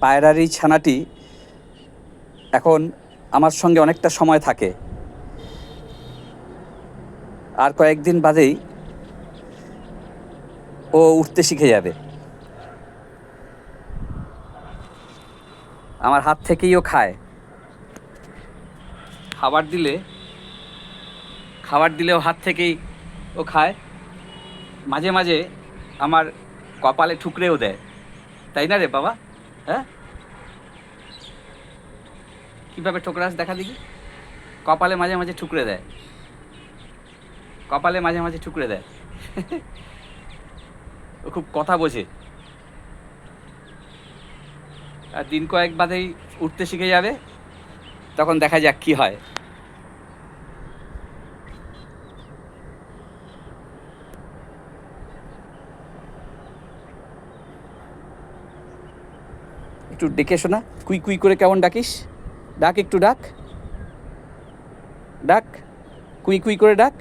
পায়রার এই ছানাটি এখন আমার সঙ্গে অনেকটা সময় থাকে, আর কয়েকদিন বাদেই ও উঠতে শিখে যাবে। আমার হাত থেকেই ও খায়। খাবার দিলেও হাত থেকেই ও খায়। মাঝে মাঝে আমার কপালে ঠুকরেও দেয়, তাই না রে বাবা? হ্যাঁ, কীভাবে ঠোকরাস দেখা দেখি। কপালে মাঝে মাঝে ঠুকরে দেয়, কপালে মাঝে মাঝে ঠুকরে দেয়। ও খুব কথা বোঝে। আর দিন কয়েক বাদেই উঠতে শিখে যাবে, তখন দেখা যাক কি হয়। একটু ডেকে শোনা, কুই কুই করে কেমন ডাকিস? ডাক, একটু ডাক, ডাক, কুই কুই করে ডাক।